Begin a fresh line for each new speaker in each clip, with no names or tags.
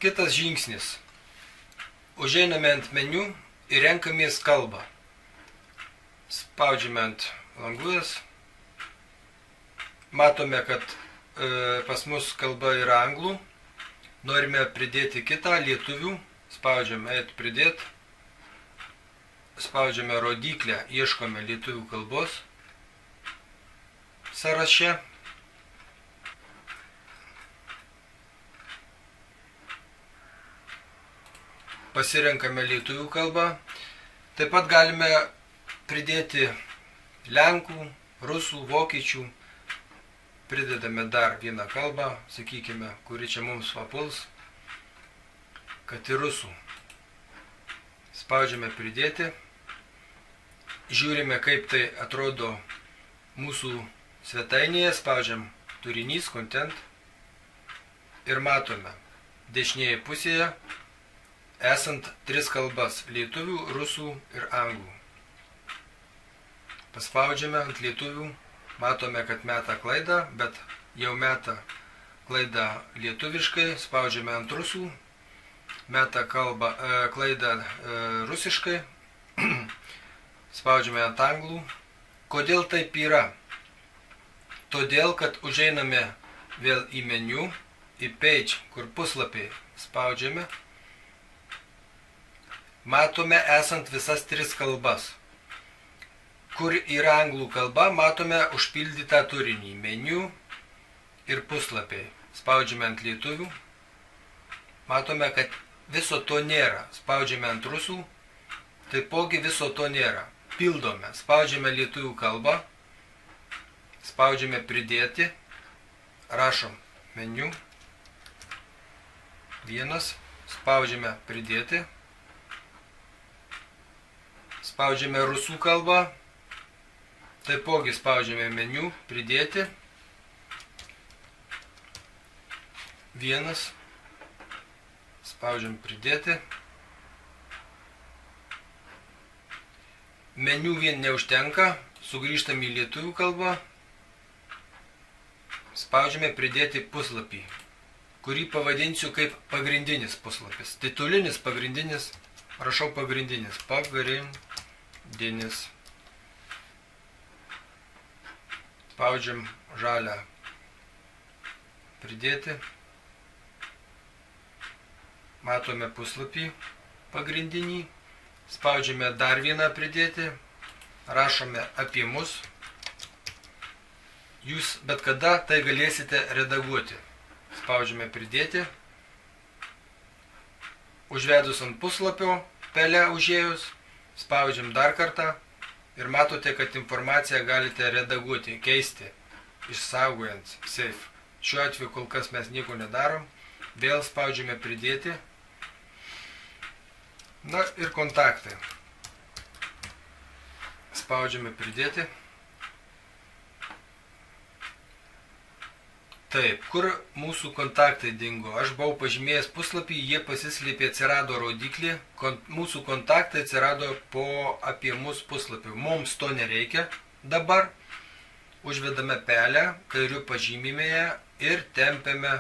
Kitas žingsnis. Užeiname ant meniu ir renkamės kalbą. Spaudžiame ant langutės. Matome, kad pas mus kalba yra anglų. Norime pridėti kitą lietuvių. Spaudžiame eit pridėt. Spaudžiame rodiklę, ieškome lietuvių kalbos sąraše. Pasirenkame lietuvių kalbą. Taip pat galime pridėti lenkų, rusų, vokiečių. Pridedame dar vieną kalbą, sakykime, kuri čia mums papuls, kad ir rusų. Spaudžiame pridėti. Žiūrime, kaip tai atrodo mūsų svetainėje. Spaudžiam turinys, content. Ir matome dešinėje pusėje esant 3 kalbas – lietuvių, rusų ir anglų. Paspaudžiame ant lietuvių, matome, kad meta klaidą, bet jau meta klaidą lietuviškai. Spaudžiame ant rusų, meta klaidą rusiškai. Spaudžiame ant anglų. Kodėl taip yra? Todėl, kad užeiname vėl į meniu, į page, kur puslapiai spaudžiame. Matome esant visas 3 kalbas. Kur yra anglų kalba, matome užpildytą turinį, meniu ir puslapiai. Spaudžiame ant lietuvių. Matome, kad viso to nėra. Spaudžiame ant rusų. Taipogi viso to nėra. Pildome. Spaudžiame lietuvių kalbą. Spaudžiame pridėti. Rašom meniu. 1. Spaudžiame pridėti. Spaudžiame rusų kalbą. Taipogi spaudžiame meniu. Pridėti. 1. Spaudžiam pridėti. Meniu vien neužtenka. Sugrįžtam į lietuvių kalbą. Spaudžiame pridėti puslapį, kurį pavadinsiu kaip pagrindinis puslapis. Titulinis, pagrindinis, rašau pagrindinis. Pagrindinis. Spaudžiam žalią pridėti. Matome puslapį pagrindinį. Spaudžiame dar vieną pridėti. Rašome apie mus. Jūs bet kada tai galėsite redaguoti. Spaudžiame pridėti. Užvedus ant puslapio, pelę užėjus, spaudžiam dar kartą ir matote, kad informaciją galite redaguoti, keisti, išsaugojant save. Šiuo atveju kol kas mes nieko nedarom. Vėl spaudžiame pridėti. Na ir kontaktai. Spaudžiame pridėti. Taip, kur mūsų kontaktai dingo? Aš buvau pažymėjęs puslapį, jie pasislėpė, atsirado rodiklį. Mūsų kontaktai atsirado po apie mus puslapį. Mums to nereikia dabar. Užvedame pelę, kairiu pažymimėje ir tempiame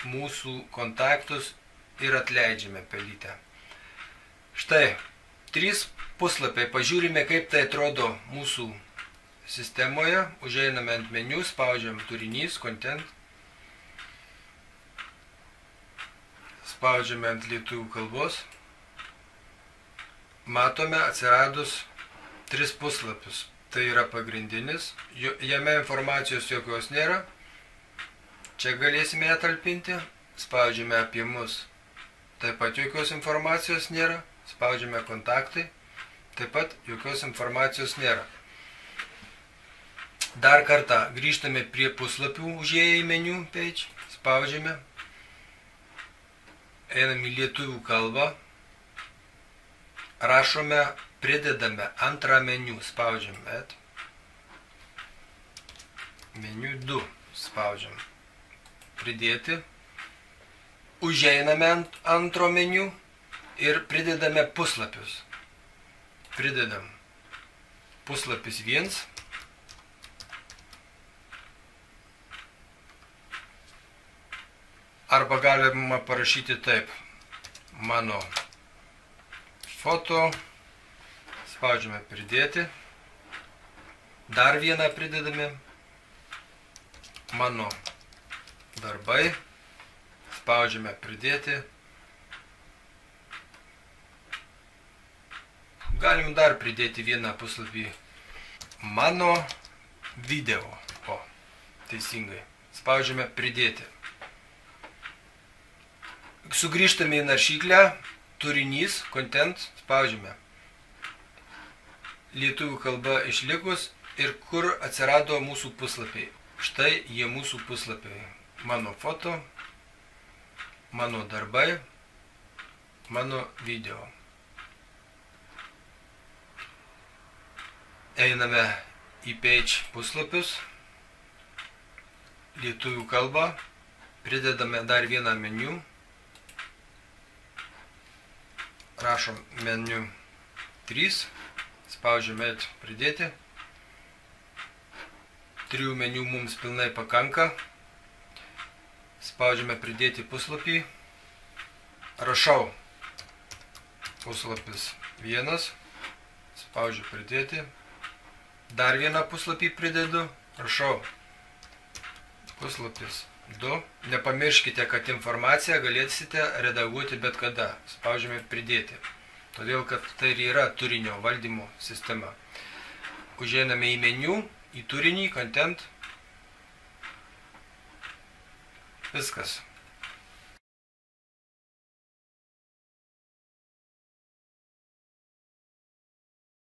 mūsų kontaktus ir atleidžiame pelytę. Štai, 3 puslapiai. Pažiūrime, kaip tai atrodo mūsų sistemoje. Užeiname ant meniu, spaudžiam turinys, content. Spaudžiame ant lietuvių kalbos. Matome atsiradus 3 puslapius. Tai yra pagrindinis. Jame informacijos jokios nėra. Čia galėsime ją talpinti. Spaudžiame apie mus. Taip pat jokios informacijos nėra. Spaudžiame kontaktai. Taip pat jokios informacijos nėra. Dar kartą grįžtame prie puslapių, užėję į meniu page, spaudžiame, einame į lietuvių kalbą, rašome, pridedame antrą meniu, spaudžiam add, meniu 2, spaudžiam, pridėti, užeiname ant antro meniu ir pridedame puslapius, pridedam puslapis 1, Arba galima parašyti taip. Mano foto. Spaudžiame pridėti. Dar vieną pridedame. Mano darbai. Spaudžiame pridėti. Galim dar pridėti vieną puslapį. Mano video. O, teisingai. Spaudžiame pridėti. Sugrįžtame į naršyklę. Turinys, content, spaudžiame. Lietuvių kalba išlikus ir kur atsirado mūsų puslapiai. Štai jie mūsų puslapiai. Mano foto, mano darbai, mano video. Einame į page puslapius, lietuvių kalbą, pridedame dar vieną meniu, rašom meniu 3, spaudžiame pridėti, 3 meniu mums pilnai pakanka, spaudžiame pridėti puslapį, rašau puslapis 1, spaudžiu pridėti, dar vieną puslapį pridedu, rašau puslapis 2. Nepamirškite, kad informaciją galėsite redaguoti bet kada. Spaudžiame pridėti. Todėl, kad tai yra turinio valdymo sistema. Užeiname į meniu, į turinį, content. Viskas.